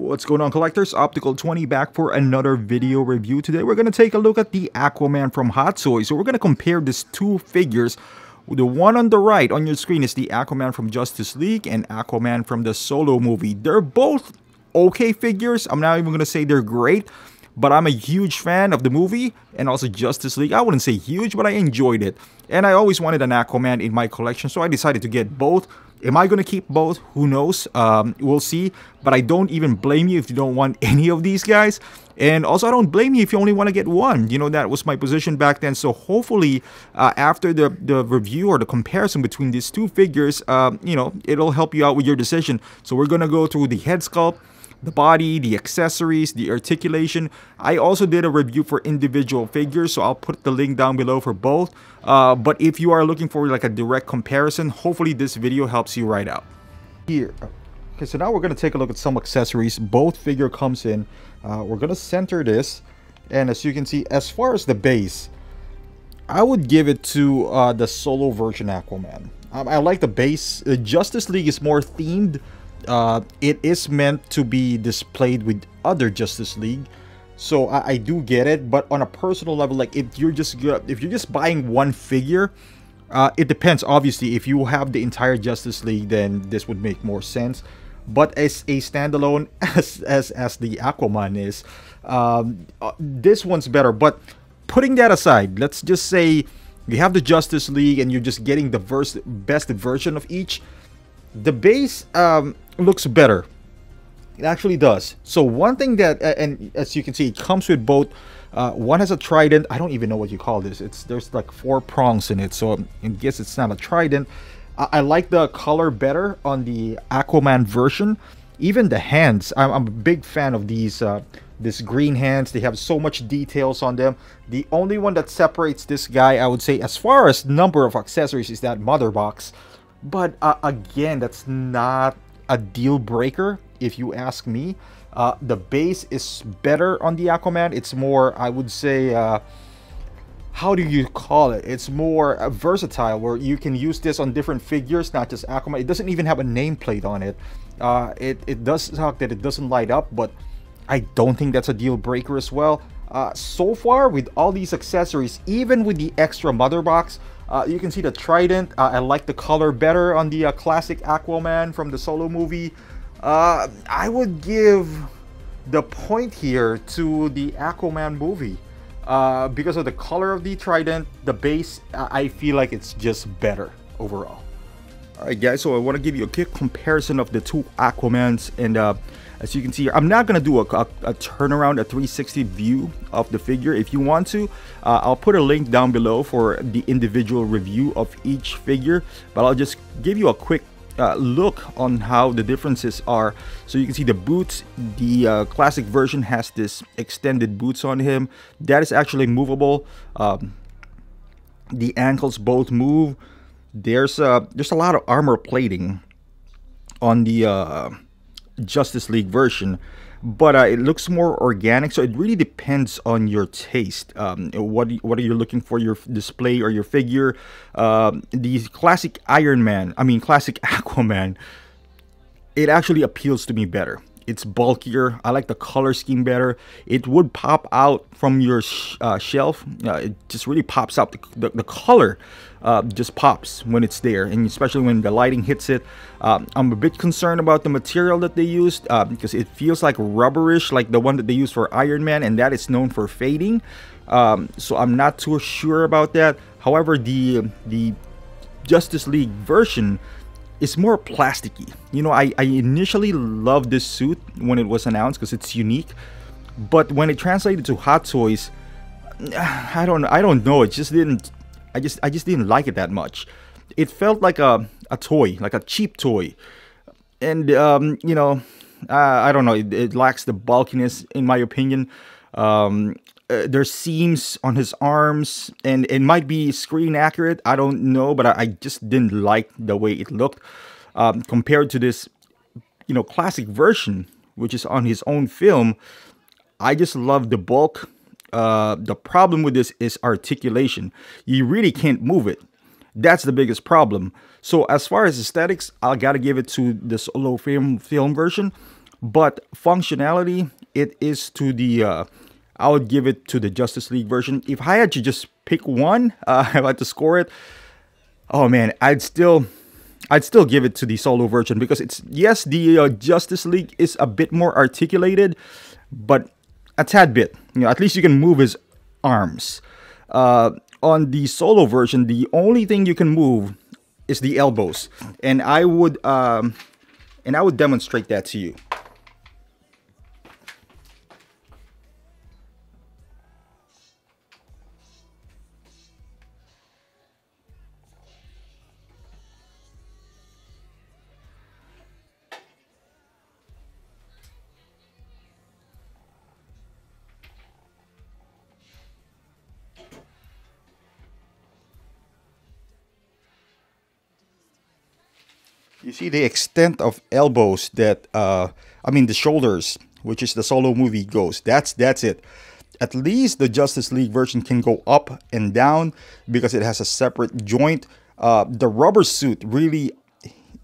What's going on, collectors? Optical 20 back for another video review. Today we're going to take a look at the Aquaman from Hot Toys. So we're going to compare these two figures. The one on the right on your screen is the Aquaman from Justice League and Aquaman from the Solo movie. They're both okay figures. I'm not even going to say they're great, but I'm a huge fan of the movie and also Justice League. I wouldn't say huge, but I enjoyed it. And I always wanted an Aquaman in my collection, so I decided to get both. Am I going to keep both? Who knows? We'll see. But I don't even blame you if you don't want any of these guys. And also, I don't blame you if you only want to get one. You know, that was my position back then. So hopefully, after the review or the comparison between these two figures, you know, it'll help you out with your decision. So we're going to go through the head sculpt, the body, the accessories, the articulation. I also did a review for individual figures, so I'll put the link down below for both. But if you are looking for like a direct comparison, hopefully this video helps you right out. Here, okay, so now we're going to take a look at some accessories. Both figure comes in. We're going to center this, and as you can see, as far as the base, I would give it to the Solo version Aquaman. I like the base. Justice League is more themed. It is meant to be displayed with other Justice League, so I do get it. But on a personal level, like if you're just buying one figure, it depends. Obviously, if you have the entire Justice League, then this would make more sense. But as a standalone, as the Aquaman is, this one's better. But putting that aside, let's just say you have the Justice League and you're just getting the best version of each. The base looks better. It actually does. So one thing that, and as you can see, it comes with both. One has a trident. I don't even know what you call this. There's like 4 prongs in it, so I guess it's not a trident. I like the color better on the Aquaman version. Even the hands, I'm a big fan of these this green hands. They have so much details on them. The only one that separates this guy, I would say, as far as number of accessories, is that mother box. But again, that's not a deal breaker if you ask me. The base is better on the Aquaman. It's more, I would say, how do you call it? It's more versatile, where you can use this on different figures, not just Aquaman. It doesn't even have a nameplate on it. It does suck that it doesn't light up, but I don't think that's a deal breaker as well. So far, with all these accessories, even with the extra mother box, you can see the trident. I like the color better on the classic Aquaman from the Solo movie. I would give the point here to the Aquaman movie because of the color of the trident. The base, I feel like it's just better overall. Alright guys, so I want to give you a quick comparison of the two Aquamans, and as you can see here, I'm not going to do a turnaround, a 360 view of the figure. If you want to, I'll put a link down below for the individual review of each figure, but I'll just give you a quick look on how the differences are. So you can see the boots. The classic version has this extended boots on him. That is actually movable. The ankles both move. There's a lot of armor plating on the Justice League version, but it looks more organic, so it really depends on your taste. What are you looking for your display or your figure? The classic classic Aquaman, it actually appeals to me better. It's bulkier. I like the color scheme better. It would pop out from your shelf. It just really pops out. The color just pops when it's there, and especially when the lighting hits it. I'm a bit concerned about the material that they used because it feels like rubberish, like the one that they used for Iron Man, and that is known for fading. So I'm not too sure about that. However, the Justice League version is more plasticky. You know, I initially loved this suit when it was announced because it's unique, but when it translated to Hot Toys, I don't know. It just didn't. I just didn't like it that much. It felt like a toy, like a cheap toy, and you know, I don't know. It lacks the bulkiness, in my opinion. There's seams on his arms, and it might be screen accurate. I don't know, but I just didn't like the way it looked compared to this, you know, classic version, which is on his own film. I just love the bulk. The problem with this is articulation. You really can't move it. That's the biggest problem. So as far as aesthetics, I gotta give it to the Solo film version. but functionality, it is to the I would give it to the Justice League version. If I had to just pick one, if I had to score it, oh man, I'd still give it to the solo version, because it's, yes, the Justice League is a bit more articulated, but a tad bit. At least you can move his arms. On the solo version, the only thing you can move is the elbows, and I would demonstrate that to you. You see the extent of elbows that, I mean the shoulders, which is the solo movie goes. That's it. At least the Justice League version can go up and down because it has a separate joint. The rubber suit really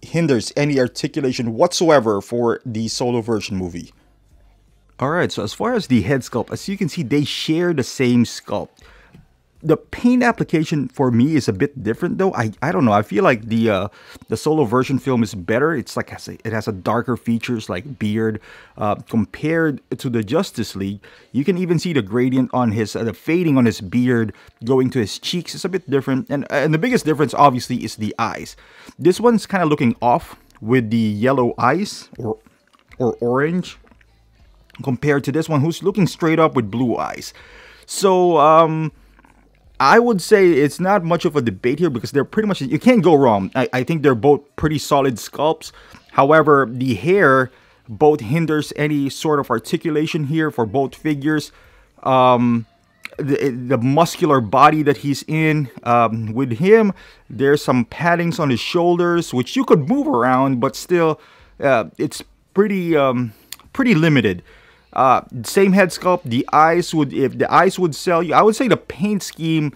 hinders any articulation whatsoever for the solo version movie. Alright, so as far as the head sculpt, as you can see, they share the same sculpt. The paint application for me is a bit different though. I don't know. I feel like the solo version film is better. It's like it has a darker features like beard compared to the Justice League. You can even see the gradient on his the fading on his beard going to his cheeks is a bit different. And the biggest difference obviously is the eyes. This one's kind of looking off with the yellow eyes or orange compared to this one who's looking straight up with blue eyes. So I would say it's not much of a debate here because they're pretty much, you can't go wrong. I think they're both pretty solid sculpts. However, the hair both hinders any sort of articulation here for both figures. The muscular body that he's in, with him, there's some paddings on his shoulders, which you could move around, but still, it's pretty limited. Same head sculpt. The eyes would, if the eyes would sell you, I would say the paint scheme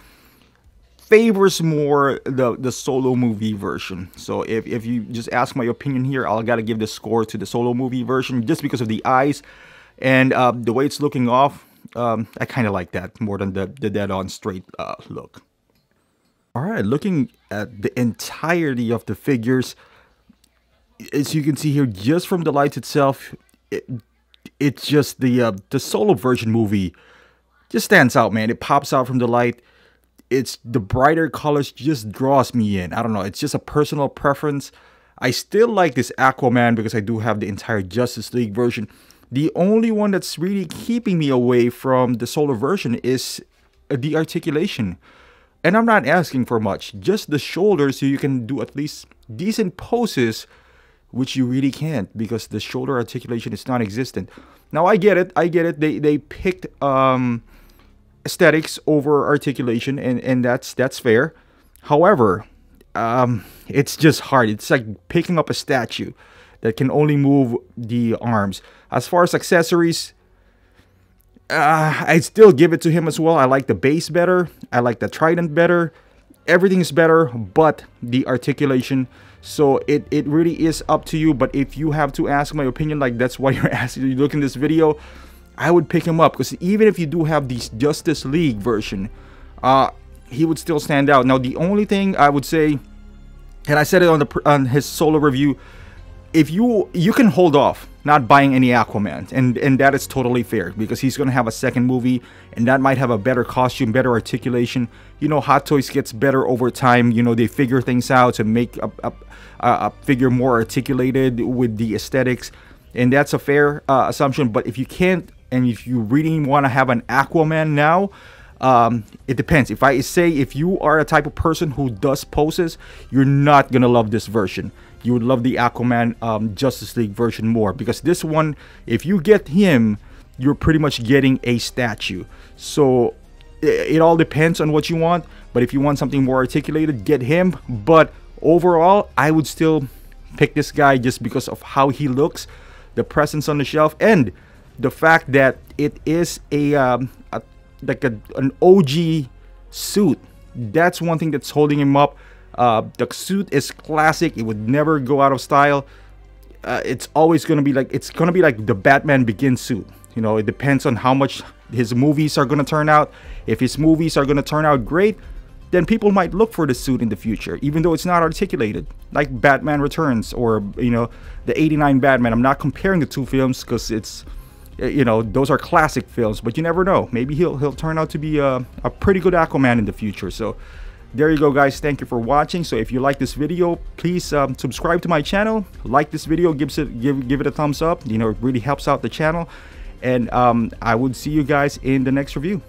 favors more the solo movie version. So if you just ask my opinion here, I'll gotta give the score to the solo movie version just because of the eyes and the way it's looking off. I kind of like that more than the dead-on straight look. All right, looking at the entirety of the figures, as you can see here, just from the lights itself, it's just the solo version movie just stands out, man. It pops out from the light. It's the brighter colors just draws me in. I don't know. It's just a personal preference. I still like this Aquaman because I do have the entire Justice League version. The only one that's really keeping me away from the solo version is the articulation. And I'm not asking for much. Just the shoulders so you can do at least decent poses, which you really can't because the shoulder articulation is non-existent. Now I get it. They picked aesthetics over articulation, and that's fair. However, it's just hard. It's like picking up a statue that can only move the arms. As far as accessories, I'd still give it to him as well. I like the base better. I like the trident better. Everything is better, but the articulation. So it really is up to you. But if you have to ask my opinion, like that's why you're asking, you look in this video, I would pick him up because even if you do have the Justice League version, he would still stand out. Now the only thing I would say, and I said it on his solo review, if you can hold off not buying any Aquaman, and that is totally fair because he's gonna have a second movie and that might have a better costume, better articulation. You know, Hot Toys gets better over time. You know, they figure things out to make a figure more articulated with the aesthetics, and that's a fair assumption. But if you can't, and if you really want to have an Aquaman now, it depends. If you are a type of person who does poses, you're not gonna love this version. You would love the Aquaman Justice League version more because this one, if you get him, you're pretty much getting a statue. So it all depends on what you want. But if you want something more articulated, get him. But overall, I would still pick this guy just because of how he looks, the presence on the shelf, and the fact that it is an OG suit. That's one thing that's holding him up. The suit is classic. It would never go out of style. it's always going to be like, it's going to be like the Batman Begins suit. You know, it depends on how much his movies are going to turn out. If his movies are going to turn out great, then people might look for the suit in the future, even though it's not articulated, like Batman Returns or, you know, the '89 Batman. I'm not comparing the two films because it's, you know, those are classic films, but you never know. Maybe he'll turn out to be a pretty good Aquaman in the future. So there you go, guys. Thank you for watching. So if you like this video, please subscribe to my channel, like this video, give it a thumbs up. You know, it really helps out the channel. And I would see you guys in the next review.